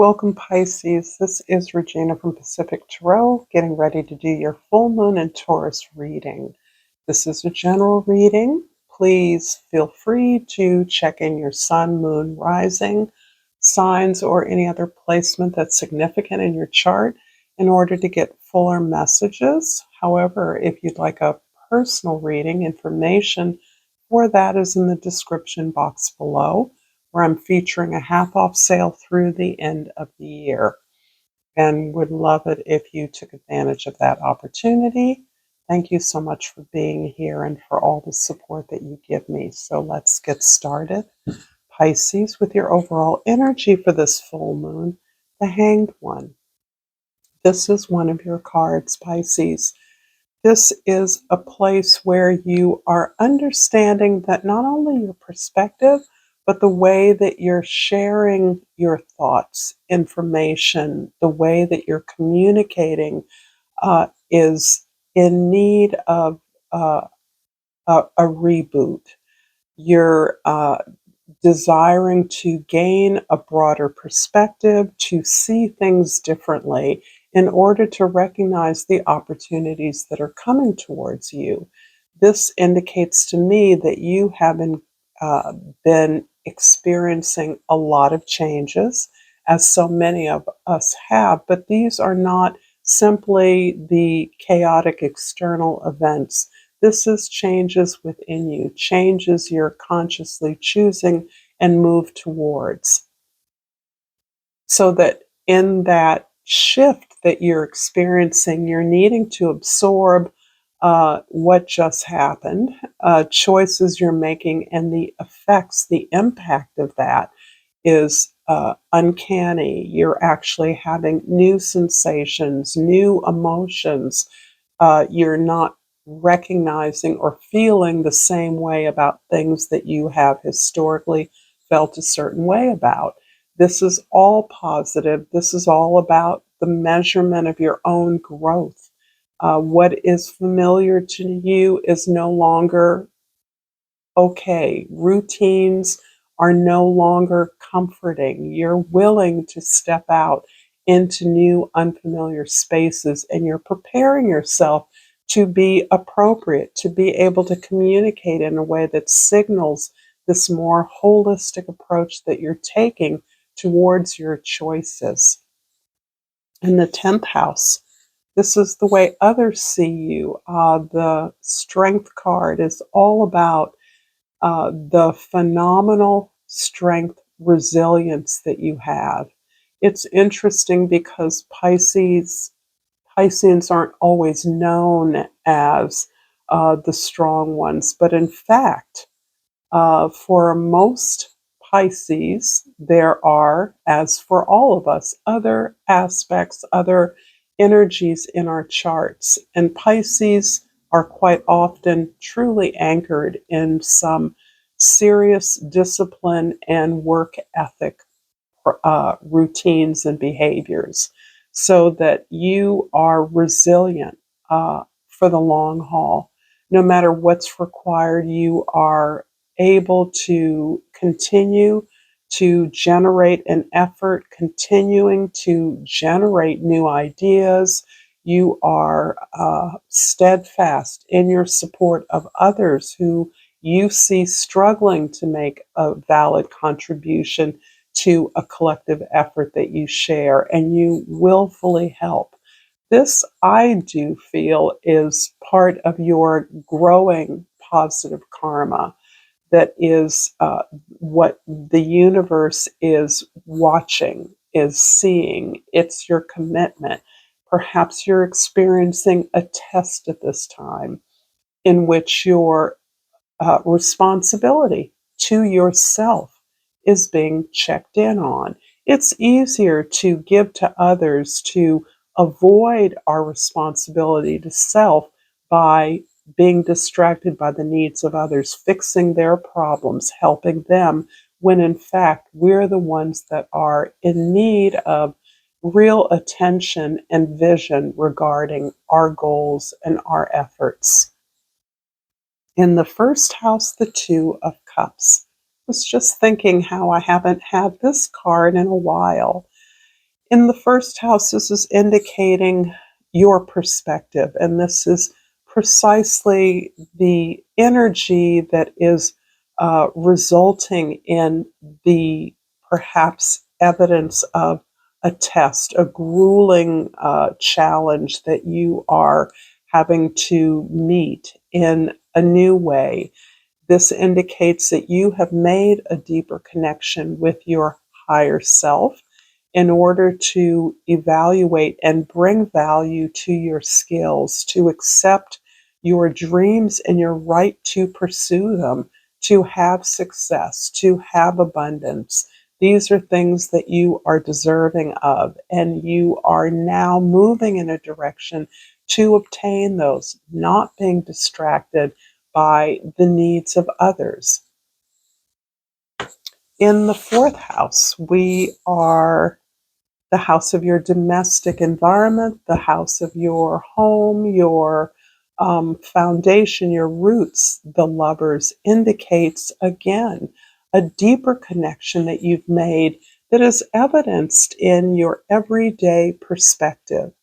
Welcome, Pisces. This is Regina from Pacific Tarot, getting ready to do your full moon and Taurus reading. This is a general reading. Please feel free to check in your sun, moon, rising signs, or any other placement that's significant in your chart in order to get fuller messages. However, if you'd like a personal reading, information for that is in the description box below, where I'm featuring a half off sale through the end of the year, and would love it if you took advantage of that opportunity. Thank you so much for being here and for all the support that you give me. So let's get started. Pisces, with your overall energy for this full moon, the Hanged One. This is one of your cards, Pisces. This is a place where you are understanding that not only your perspective, but the way that you're sharing your thoughts, information, the way that you're communicating is in need of a reboot. You're desiring to gain a broader perspective, to see things differently in order to recognize the opportunities that are coming towards you. This indicates to me that you have been experiencing a lot of changes, as so many of us have, but these are not simply the chaotic external events. This is changes within you, changes you're consciously choosing and move towards. So that in that shift that you're experiencing, you're needing to absorb what just happened, choices you're making, and the effects, the impact of that is uncanny. You're actually having new sensations, new emotions. You're not recognizing or feeling the same way about things that you have historically felt a certain way about. This is all positive. This is all about the measurement of your own growth. What is familiar to you is no longer okay. Routines are no longer comforting. You're willing to step out into new, unfamiliar spaces, and you're preparing yourself to be appropriate, to be able to communicate in a way that signals this more holistic approach that you're taking towards your choices. In the 10th house, this is the way others see you. The Strength card is all about the phenomenal strength, resilience that you have. It's interesting because Pisceans aren't always known as the strong ones, but in fact, for most Pisces, there are, as for all of us, other aspects, other energies in our charts. And Pisces are quite often truly anchored in some serious discipline and work ethic routines and behaviors, so that you are resilient for the long haul. No matter what's required, you are able to continue to generate an effort, continuing to generate new ideas. You are steadfast in your support of others who you see struggling to make a valid contribution to a collective effort that you share, and you willfully help. This, I do feel, is part of your growing positive karma. That is what the universe is watching, is seeing. It's your commitment. Perhaps you're experiencing a test at this time in which your responsibility to yourself is being checked in on. It's easier to give to others, to avoid our responsibility to self by being distracted by the needs of others, fixing their problems, helping them, when in fact we're the ones that are in need of real attention and vision regarding our goals and our efforts. In the first house, the Two of Cups. I was just thinking how I haven't had this card in a while. In the first house, this is indicating your perspective, and this is precisely the energy that is resulting in the perhaps evidence of a test, a grueling challenge that you are having to meet in a new way. This indicates that you have made a deeper connection with your higher self in order to evaluate and bring value to your skills, to accept your dreams and your right to pursue them, to have success, to have abundance. These are things that you are deserving of, and you are now moving in a direction to obtain those, not being distracted by the needs of others. In the fourth house, we are the house of your domestic environment, the house of your home, your foundation, your roots. The lovers indicates again a deeper connection that you've made that is evidenced in your everyday perspective.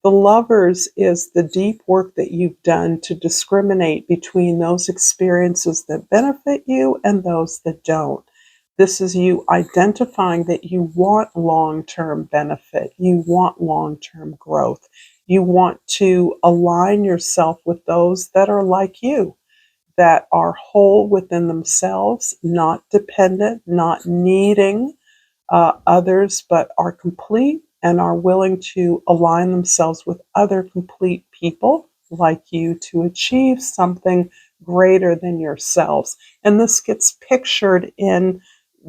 The lovers is the deep work that you've done to discriminate between those experiences that benefit you and those that don't. This is you identifying that you want long-term benefit, you want long-term growth, you want to align yourself with those that are like you, that are whole within themselves, not dependent, not needing others, but are complete and are willing to align themselves with other complete people like you to achieve something greater than yourselves. And this gets pictured in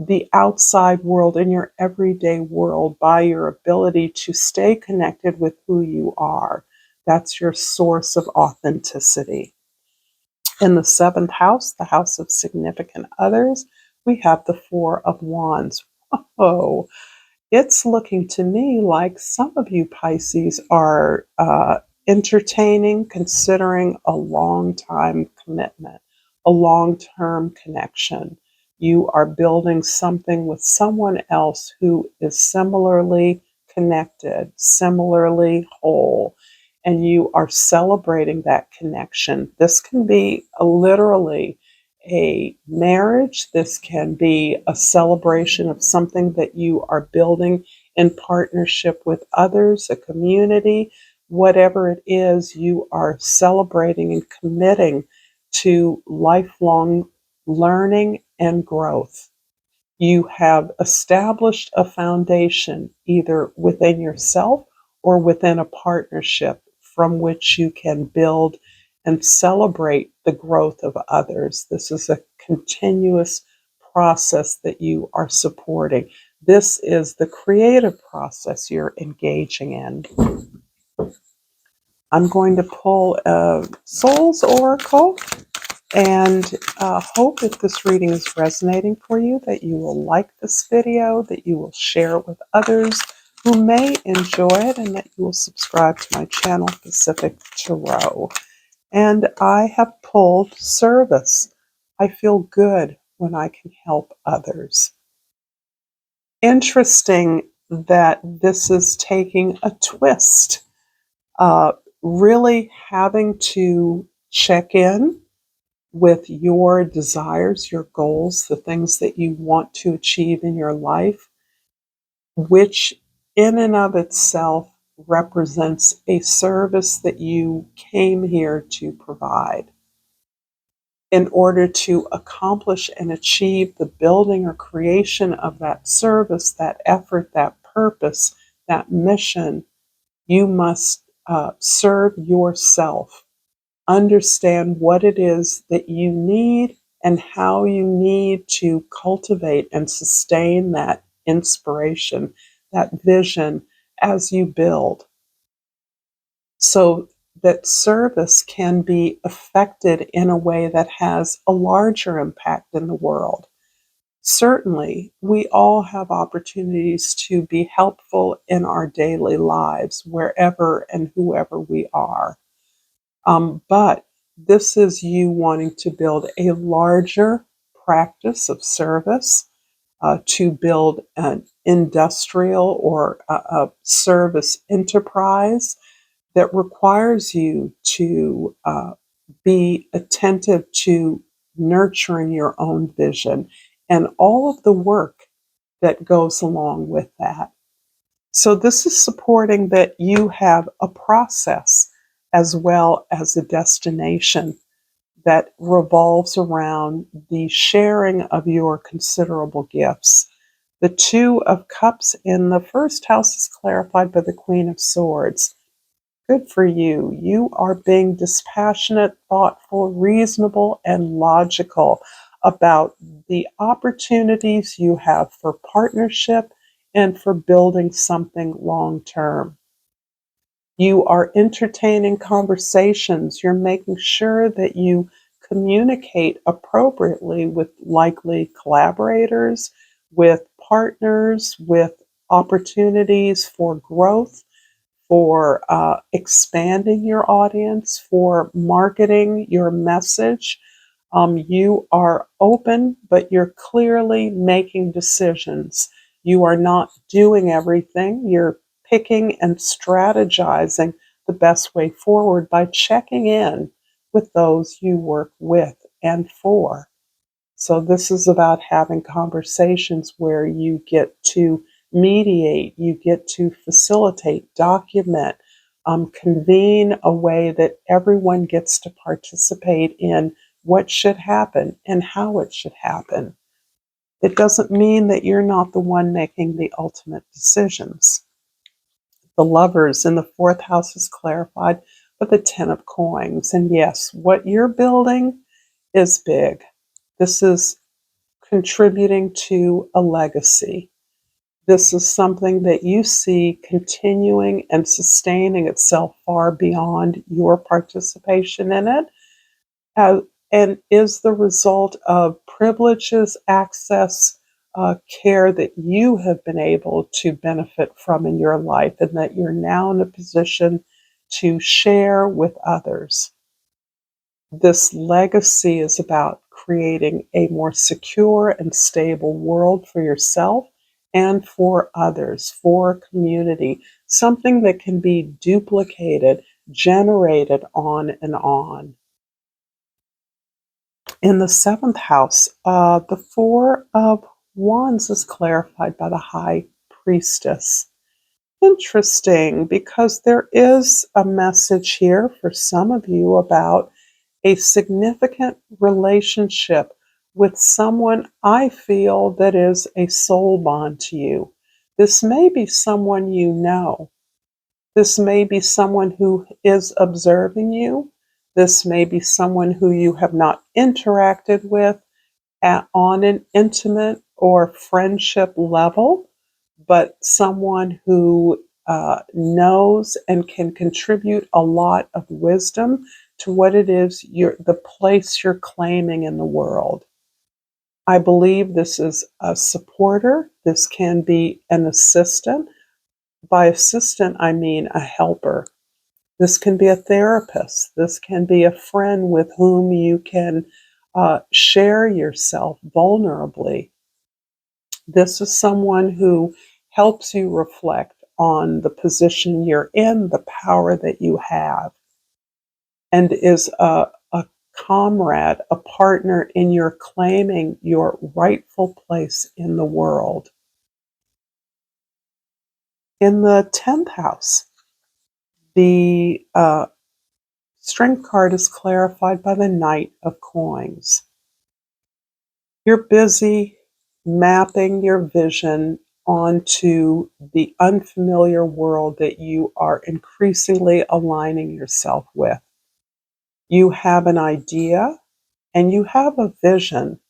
the outside world, in your everyday world, by your ability to stay connected with who you are. That's your source of authenticity. In the seventh house, the house of significant others, we have the Four of Wands. Oh, it's looking to me like some of you Pisces are entertaining, considering a long time commitment, a long term connection. You are building something with someone else who is similarly connected, similarly whole, and you are celebrating that connection. This can be literally a marriage. This can be a celebration of something that you are building in partnership with others, a community, whatever it is, you are celebrating and committing to lifelong learning and growth. You have established a foundation either within yourself or within a partnership from which you can build and celebrate the growth of others. This is a continuous process that you are supporting. This is the creative process you're engaging in. I'm going to pull a Soul's Oracle and hope if this reading is resonating for you that you will like this video, that you will share it with others who may enjoy it, and that you will subscribe to my channel, Pacific Tarot. And I have pulled service. I feel good when I can help others. Interesting that this is taking a twist. Really having to check in with your desires, your goals, the things that you want to achieve in your life, which in and of itself represents a service that you came here to provide. In order to accomplish and achieve the building or creation of that service, that effort, that purpose, that mission, you must serve yourself. Understand what it is that you need and how you need to cultivate and sustain that inspiration, that vision as you build, so that service can be affected in a way that has a larger impact in the world. Certainly, we all have opportunities to be helpful in our daily lives, wherever and whoever we are. But this is you wanting to build a larger practice of service, to build industrial or a service enterprise that requires you to be attentive to nurturing your own vision and all of the work that goes along with that. So, this is supporting that you have a process as well as a destination that revolves around the sharing of your considerable gifts. The Two of Cups in the first house is clarified by the Queen of Swords. Good for you. You are being dispassionate, thoughtful, reasonable, and logical about the opportunities you have for partnership and for building something long term. You are entertaining conversations. You're making sure that you communicate appropriately with likely collaborators, with partners, with opportunities for growth, for expanding your audience, for marketing your message. You are open, but you're clearly making decisions. You are not doing everything. You're picking and strategizing the best way forward by checking in with those you work with and for. So, this is about having conversations where you get to mediate, you get to facilitate, document, convene a way that everyone gets to participate in what should happen and how it should happen. It doesn't mean that you're not the one making the ultimate decisions. The Lovers in the fourth house is clarified with the Ten of Coins. And yes, what you're building is big. This is contributing to a legacy. This is something that you see continuing and sustaining itself far beyond your participation in it, and is the result of privileges, access, care that you have been able to benefit from in your life, and that you're now in a position to share with others. This legacy is about creating a more secure and stable world for yourself and for others, for community, something that can be duplicated, generated on and on. In the seventh house, the Four of Wands is clarified by the High Priestess. Interesting, because there is a message here for some of you about a significant relationship with someone I feel that is a soul bond to you. This may be someone you know. This may be someone who is observing you. This may be someone who you have not interacted with on an intimate or friendship level, but someone who knows and can contribute a lot of wisdom to what it is the place you're claiming in the world. I believe this is a supporter. This can be an assistant. By assistant, I mean a helper. This can be a therapist. This can be a friend with whom you can share yourself vulnerably. This is someone who helps you reflect on the position you're in, the power that you have, and is a comrade, a partner in your claiming your rightful place in the world. In the 10th house, the Strength card is clarified by the Knight of Coins. You're busy mapping your vision onto the unfamiliar world that you are increasingly aligning yourself with. You have an idea and you have a vision,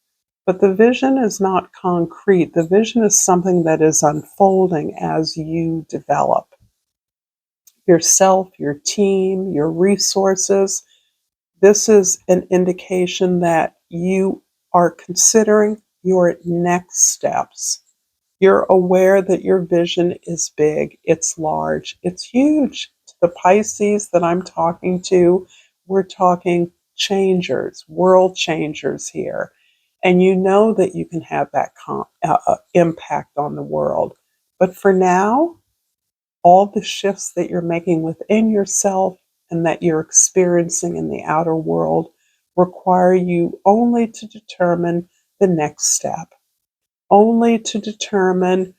but the vision is not concrete. The vision is something that is unfolding as you develop yourself, your team, your resources. This is an indication that you are considering your next steps. You're aware that your vision is big, it's large, it's huge. To the Pisces that I'm talking to, we're talking changers, world changers here. And you know that you can have that impact on the world. But for now, all the shifts that you're making within yourself and that you're experiencing in the outer world require you only to determine the next step, only to determine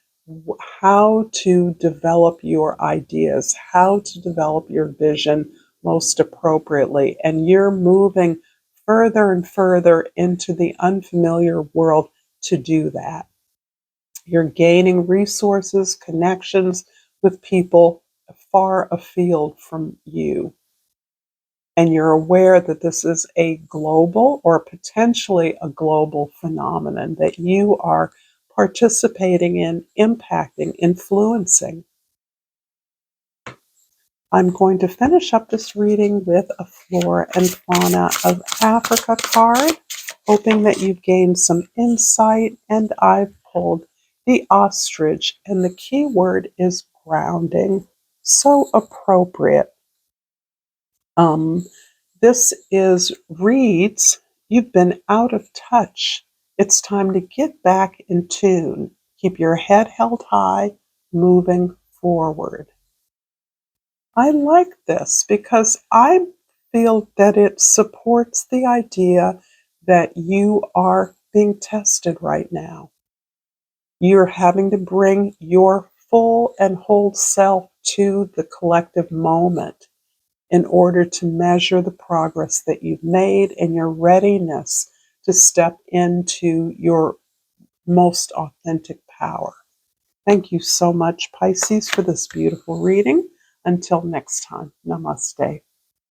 how to develop your ideas, how to develop your vision most appropriately. And you're moving further and further into the unfamiliar world to do that. You're gaining resources, connections with people far afield from you. And you're aware that this is a global or potentially a global phenomenon that you are participating in, impacting, influencing. I'm going to finish up this reading with a Flora and Fauna of Africa card, hoping that you've gained some insight. And I've pulled the ostrich, and the key word is grounding. So appropriate. This reads, you've been out of touch. It's time to get back in tune. Keep your head held high, moving forward. I like this because I feel that it supports the idea that you are being tested right now. You're having to bring your full and whole self to the collective moment in order to measure the progress that you've made and your readiness to step into your most authentic power. Thank you so much, Pisces, for this beautiful reading. Until next time, namaste.